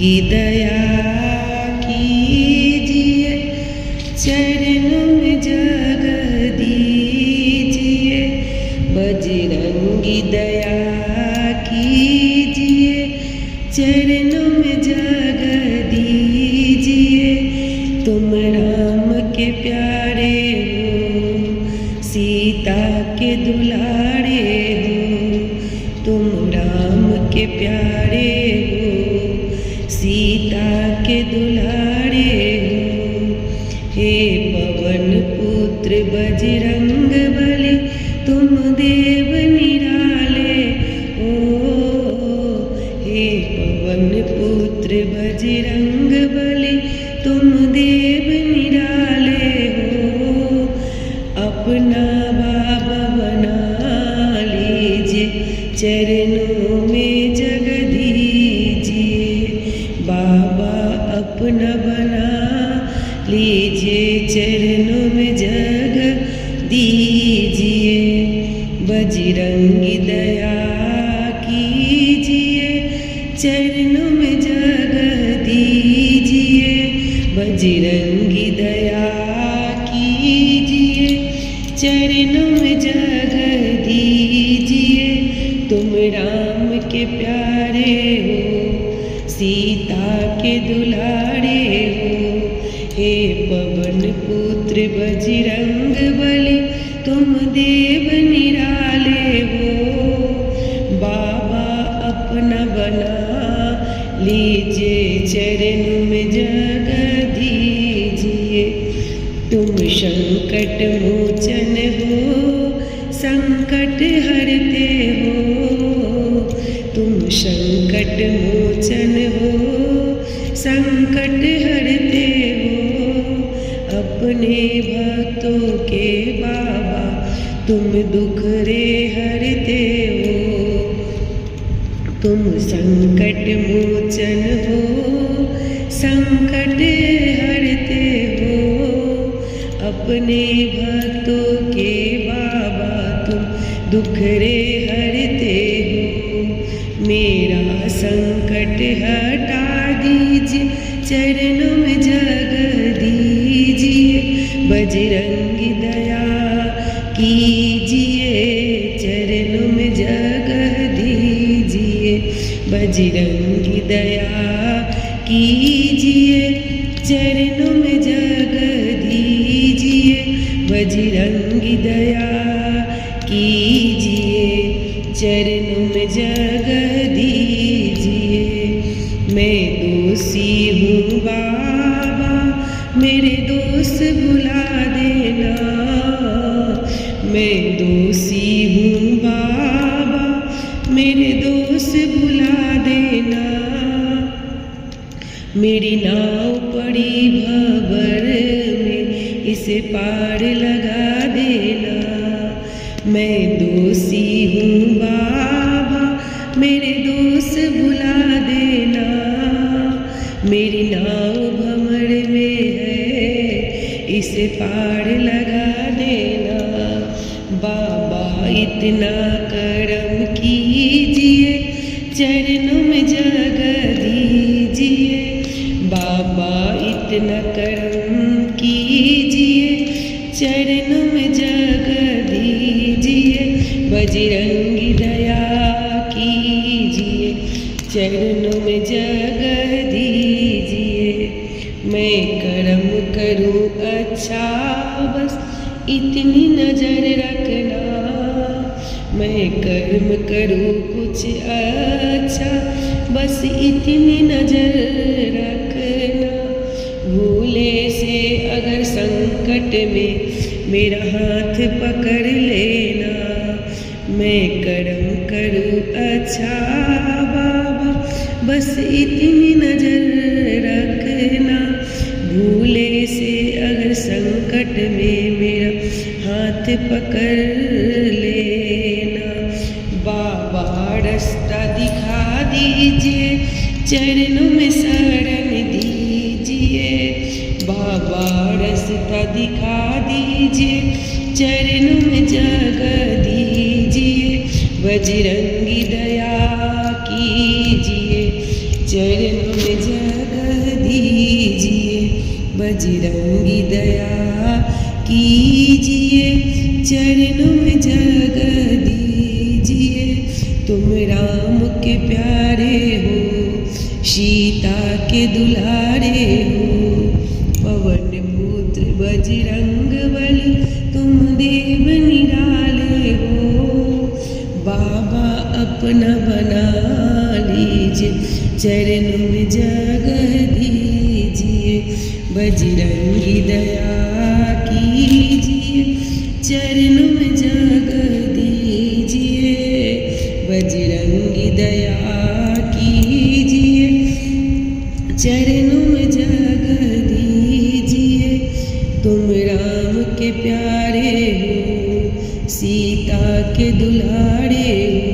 दया कीजिए, चरणों में जगह दीजिए। बजरंगी दया कीजिए, चरणों में जगह दीजिए। तुम राम के प्यारे हो, सीता के दुलारे हो। तुम राम के प्यारे हो, सीता के दुलारे हो। हे पवन पुत्र बजरंग बली, तुम देव निराले हो। हे पवन पुत्र बजरंग बली, तुम देव निराले हो। अपना बाबा बना लीजिए, चरणों में जगह दीजिए। बाबा अपना बना लीजिए, चरणों में जगह दीजिए। बजरंगी दया कीजिए, चरणों में जगह दीजिए। बजरंगी दया कीजिए, चरणों में जगह दीजिए। तुम राम के प्यारे हो, सीता के दुलारे हो। हे पवन पुत्र बजरंग बली, तुम देव निराले हो। बाबा अपना बना लीजिए, चरणों में जगह दीजिए। तुम संकट मोचन हो, संकट हरते हो। तुम संकट मोचन हो, संकट हरते हो। अपने भक्तों के बाबा तुम दुख रे हरते हो। तुम संकट मोचन हो, संकट हरते हो। अपने भक्तों के बाबा तुम दुख रे हरते हो। मेरा संकट हटा दीजिए, चरणों में जगह दीजिए। बजरंगी दया कीजिए, चरणों में जगह दीजिए। बजरंगी दया कीजिए, चरणों में जगह दीजिए। बजरंगी दया कीजिए, चरणों में जगह दीजिए। मैं दोषी हूँ बाबा, मेरे दोष भुला देना। मैं दोषी हूँ बाबा, मेरे दोष भुला देना। मेरी नाव पड़ी भंवर में, इसे पार लगा देना। मैं दोषी हूँ बाबा, मेरे दोष भुला देना। मेरी नाव भंवर में है, इसे पार लगा देना। बाबा इतना करम कीजिए, चरणों में जगह दीजिए। बाबा इतना करम कीजिए, चरणों में जगह दीजिए। बजरंगी दया कीजिए, चरणों में जगह दीजिए। मैं कर्म करूं अच्छा, बस इतनी नजर रखना। मैं कर्म करूं कुछ अच्छा, बस इतनी नजर रखना। भूले से अगर संकट में मेरा हाथ पकड़ लेना। मैं कर्म करूं अच्छा बाबा, बस इतनी नजर रखना। भूले से अगर संकट में मेरा हाथ पकड़ लेना। बाबा रास्ता दिखा दीजिए, चरणों में शरण दीजिए। बाबा रास्ता दिखा दीजिए, चरणों में जगह दीजिए। बजरंगी दया कीजिए, चरणों में जगह दीजिए, बजरंगी दया कीजिए, चरणों में जगह दीजिए। तुम राम के प्यारे हो, सीता के दुलारे हो, पवन पुत्र बजरंग बली, तुम देव निराले हो। बाबा अपना बना लीजिए, चरणों में जगह दीजिए, बजरंगी दया कीजिए, चरणों में जगह दीजिए, बजरंगी दया कीजिए, चरणों में जगह दीजिए। तुम राम के प्यारे हो, सीता के दुलारे हो,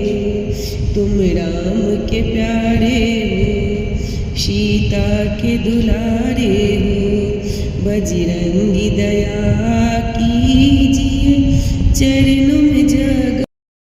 तुम राम के प्यारे हो, सीता के दुलारे हो, बजरंगी दया कीजिए,